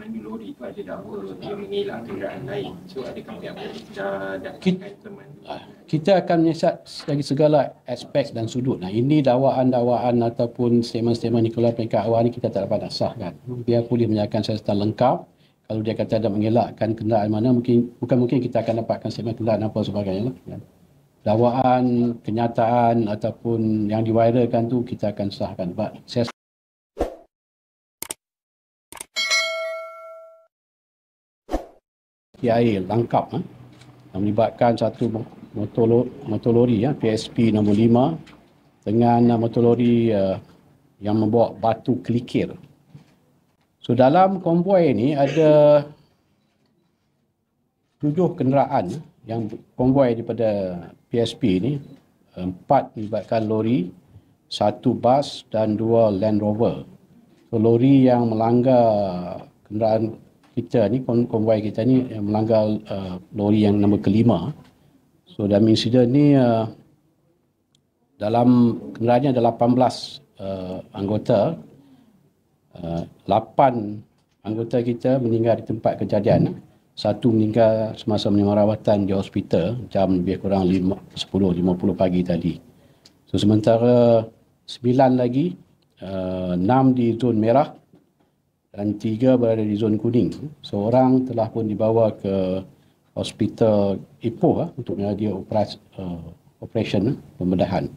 memandu lori tu ada dakwa dia mengelak kenderaan lain. So adakah pihak polis dah pemandu? Kita akan menyiasat dari segala aspek dan sudut. Nah, ini dakwaan-dakwaan ataupun statement-statement dikeluarkan peringkat awal ni kita tak dapat sahkan. Biar polis menyatakan secara lengkap. Kalau dia kata ada mengelakkan kenderaan mana, bukan mungkin kita akan dapatkan statement kenderaan apa sebagainya. Dakwaan, kenyataan ataupun yang diviralkan tu kita akan sahkan. Saya PIA lengkap yang melibatkan satu motor lori PSP nombor 5 dengan motor lori yang membawa batu kelikir. So dalam konvoi ini ada 7 kenderaan yang konvoi daripada PSP ni, 4 melibatkan lori, 1 bas dan 2 Land Rover. So lori yang melanggar kenderaan kita ni, konvoi kita ni yang melanggar lori yang nombor kelima. So dalam insiden ni dalam kenderaannya ada 18 anggota. 8 anggota kita meninggal di tempat kejadian. 1 meninggal semasa menerima rawatan di hospital jam lebih kurang 10.50 pagi tadi. So sementara 9 lagi, 6 di zon merah dan 3 berada di zon kuning. Seorang telah pun dibawa ke hospital Ipoh untuk melalui operation pembedahan.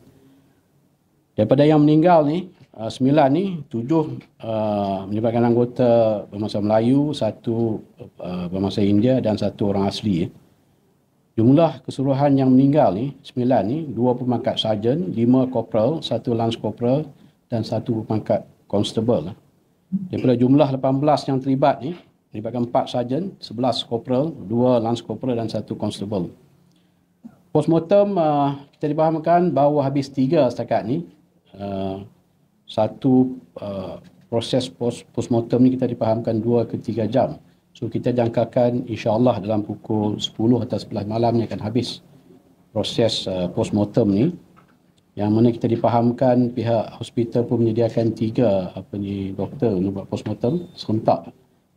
Daripada yang meninggal ni, 9 ni, 7 menyebabkan anggota berbangsa Melayu, 1 berbangsa India dan 1 orang asli. Jumlah keseluruhan yang meninggal ni, 9 ni, 2 pemangkat sarjan, 5 korporal, 1 lance korporal dan 1 pemangkat constable. Daripada jumlah 18 yang terlibat ni, melibatkan 4 sarjan, 11 korporal, 2 lance korporal dan 1 constable. Postmortem kita difahamkan bahawa habis 3 setakat ni. Satu proses postmortem ni kita difahamkan 2 ke 3 jam. So kita jangkakan insya-Allah dalam pukul 10 atau 11 malam ni akan habis proses postmortem ni. Yang mana kita difahamkan pihak hospital pun menyediakan 3 doktor untuk buat postmortem serentak.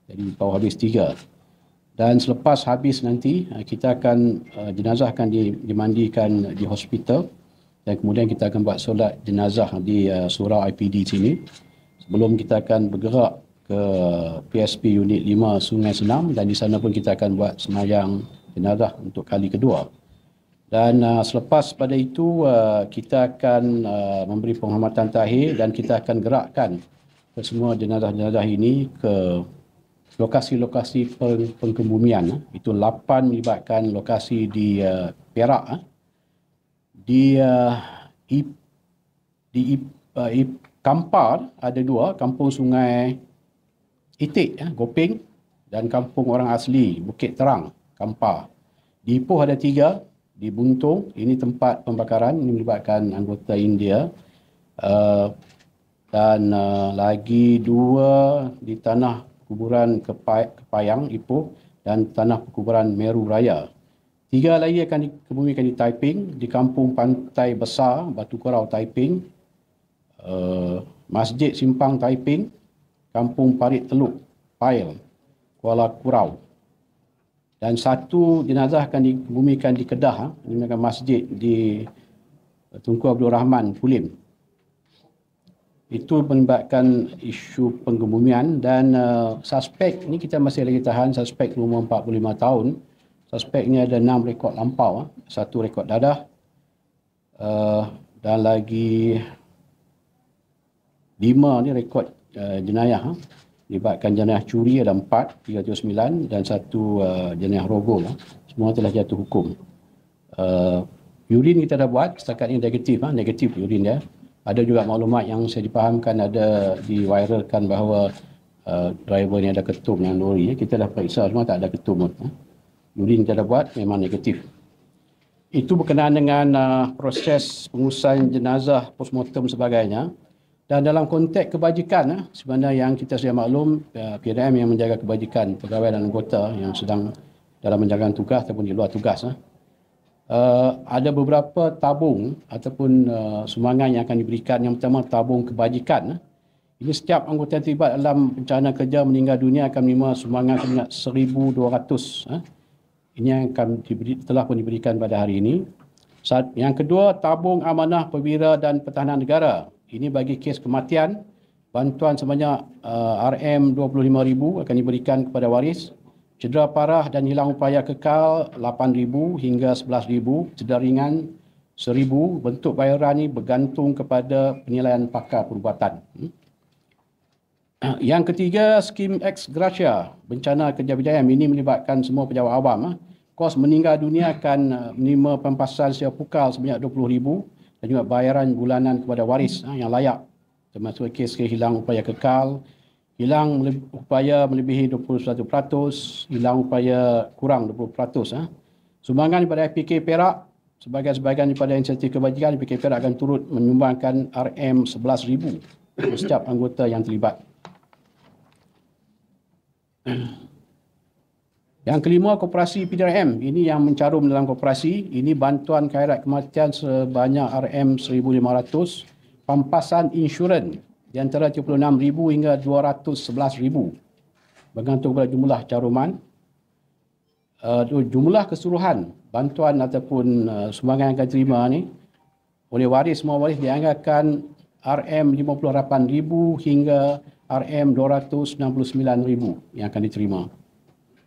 Jadi baru habis 3. Dan selepas habis nanti kita akan jenazah akan dimandikan di hospital. Dan kemudian kita akan buat solat jenazah di surau IPD sini. Sebelum kita akan bergerak ke PSP Unit 5 Sungai Senam dan di sana pun kita akan buat sembahyang jenazah untuk kali kedua. Dan selepas pada itu kita akan memberi penghormatan terakhir dan kita akan gerakkan ke semua jenazah-jenazah ini ke lokasi-lokasi pengkebumian. Itu 8 melibatkan lokasi di Perak, di Kampar ada 2, Kampung Sungai Itik, Gopeng, dan Kampung Orang Asli, Bukit Terang, Kampar. Di Ipoh ada 3, di Buntung, ini tempat pembakaran, ini melibatkan anggota India. Dan lagi 2 di tanah kuburan Kepayang, Ipoh, dan tanah perkuburan Meru Raya. 3 lagi akan dikebumikan di Taiping, di Kampung Pantai Besar, Batu Korau Taiping, Masjid Simpang Taiping, Kampung Parit Teluk, Pail, Kuala Kurau. Dan 1 jenazah akan dikebumikan di Kedah, ini masjid di Tunku Abdul Rahman, Pulim. Itu melibatkan isu pengkebumian dan suspek ni kita masih lagi tahan, suspek umur 45 tahun. Suspek ni ada 6 rekod lampau, 1 rekod dadah dan lagi 5 ni rekod jenayah. Libatkan jenayah curi ada 4, 309 dan 1 jenayah rogol. Semua telah jatuh hukum. Urin kita dah buat, setakat ini negatif urin dia. Ada juga maklumat yang saya dipahamkan ada diviralkan bahawa driver ni ada ketum yang lori. Kita dah periksa semua tak ada ketum pun. Urin kita dah buat memang negatif. Itu berkenaan dengan proses pengurusan jenazah postmortem sebagainya. Dan dalam konteks kebajikan, sebenarnya yang kita sudah maklum, PDM yang menjaga kebajikan pegawai dan anggota yang sedang dalam menjalankan tugas ataupun di luar tugas. Ada beberapa tabung ataupun sumbangan yang akan diberikan. Yang pertama tabung kebajikan. Jadi setiap anggota yang terlibat dalam bencana kerja meninggal dunia akan menerima sumbangan sebanyak 1,200. Ini yang telah pun diberikan pada hari ini. Yang kedua, tabung amanah perwira dan pertahanan negara. Ini bagi kes kematian, bantuan sebanyak RM25,000 akan diberikan kepada waris. Cedera parah dan hilang upaya kekal 8,000 hingga 11,000. Cedera ringan 1,000. Bentuk bayaran ini bergantung kepada penilaian pakar perubatan. Yang ketiga, skim ex gratia bencana kerja BJM. Ini melibatkan semua pejabat awam. Kos meninggal dunia akan menerima pempasan secara pukal sebanyak 20,000 dan juga bayaran bulanan kepada waris yang layak, termasuk kes hilang upaya kekal, hilang upaya melebihi 21%, hilang upaya kurang 20%. Sumbangan daripada IPK Perak, sebahagian daripada insentif kebajikan, IPK Perak akan turut menyumbangkan RM11,000 untuk setiap anggota yang terlibat. Yang kelima, koperasi PDRM. Ini yang mencarum dalam koperasi. Ini bantuan khairat kematian sebanyak RM1,500. Pampasan insurans di antara RM36,000 hingga RM211,000. Bergantung pada jumlah caruman. Jumlah keseluruhan bantuan ataupun sumbangan yang akan terima ni oleh waris, semua waris dianggarkan RM58,000 hingga RM269,000 yang akan diterima.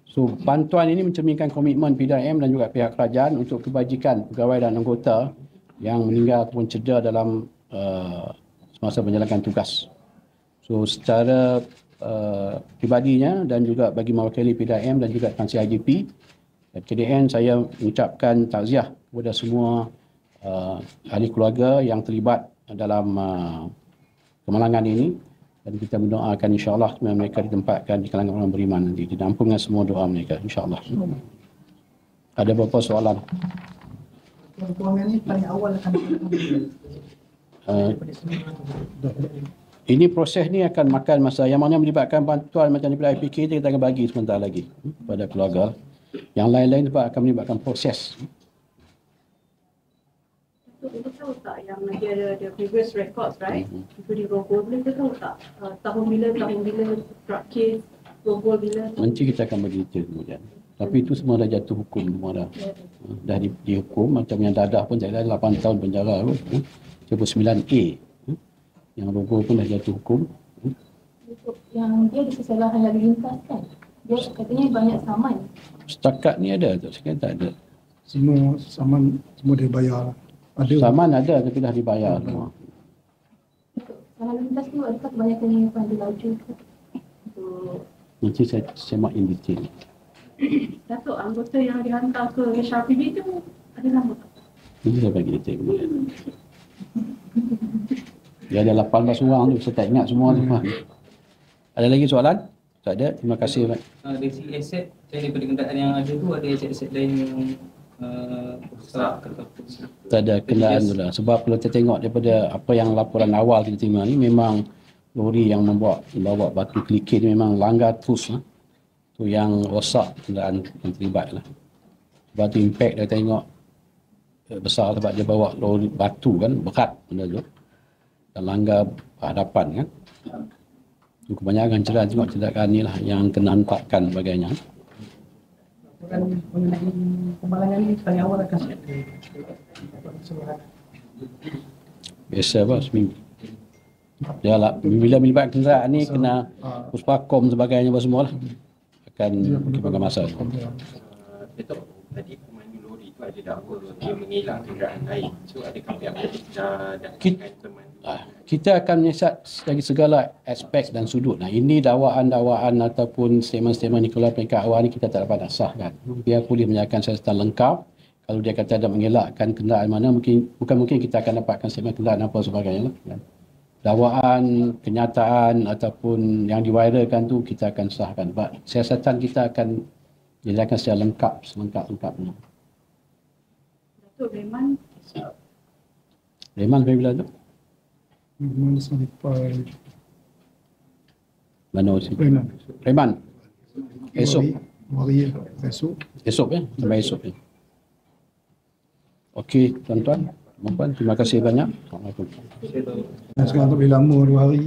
So, bantuan ini mencerminkan komitmen PDRM dan juga pihak kerajaan untuk kebajikan pegawai dan anggota yang meninggal ataupun cedera dalam semasa menjalankan tugas. So, secara pribadinya dan juga bagi mewakili PDRM dan juga Tansi IGP dan KDN, saya mengucapkan takziah kepada semua ahli keluarga yang terlibat dalam kemalangan ini. Dan kita mendoakan insya-Allah mereka ditempatkan di kalangan orang beriman nanti. Dinampungkan semua doa mereka insya-Allah. Ada beberapa soalan? Kewangan ini paling awal akan ini proses ni akan makan masa. Yang mana melibatkan bantuan macam daripada IPK, kita akan bagi sebentar lagi kepada keluarga. Yang lain-lain sebab akan melibatkan proses. Kita tahu tak yang dia ada previous records, right? Itu di Rogol, boleh kita tahu tak tahun bila drug case, Rogol bila? Nanti kita akan bagi detail kemudian. Tapi itu semua dah jatuh hukum semua dah. Dah dihukum, macam yang Dadah pun saya dah 8 tahun penjara pun. 9A. Yang Rogol pun dah jatuh hukum. Yang dia ada kesalahan lalu lintas kan? Dia katanya banyak saman. Setakat ni ada tak? Sekarang tak ada. semua saman semua dia bayar. Ada Saman ada tapi dah dibayar semua. Lalu lintas tu adakah kebanyakan yang pandai laju ke? Nanti saya semak in detail. Datuk, anggota yang dihantar ke HRPB tu ada nama tak? Nanti saya bagi detail kemudian. Dia ada 18 orang tu, saya tak ingat semua tu. Ada lagi soalan? Tak ada. Terima kasih. Dari segi aset, daripada kenderaan yang ada tu ada aset-aset lain yang rosak ke apa? Tak ada kenderaan tu lah. Sebab kalau kita tengok daripada apa yang laporan awal kita terima ni, memang lori yang membawa batu kerikil ni memang langgar terus lah. Tu yang rosak kenderaan yang terlibat lah. Sebab tu impact dia tengok besar sebab dia bawa lori batu kan, berat benda tu. Dan langgar hadapan kan. Tu kebanyakan tengok cedera ni lah yang kena hentakan sebagainya. mengenai kemalangan ini paling awal akan siap. Biasa apa seminggu. Dia lah, bila melibat kenderaan ni kena puspakom sebagainya apa semua lah. Akan makan masa. Datuk, tadi pemandu lori tu ada dakwa dia mengilang kenderaan lain. So adakah pihak polis dah pemandu? Kita akan menyiasat dari segala aspek dan sudut. Nah, ini dakwaan-dakwaan ataupun statement-statement Nicola peringkat awal ni kita tak dapat nak sahkan. Biar polis menyatakan secara lengkap. Kalau dia kata ada mengelakkan kenderaan mana, bukan mungkin kita akan dapatkan statement kenderaan apa sebagainya. Dakwaan, kenyataan ataupun yang diviralkan tu kita akan sahkan. Sebab siasatan kita akan dilakukan secara lengkap, selengkap-lengkapnya. Datuk Reman. Reman sampai bila tu? Mana sampai Mana sih? Reman. Reman. Esok. Hari esok. Esok ya, sampai esok ya. Okey, tuan-tuan, puan-puan, terima kasih banyak. Assalamualaikum. Sekarang tak boleh lama 2 hari.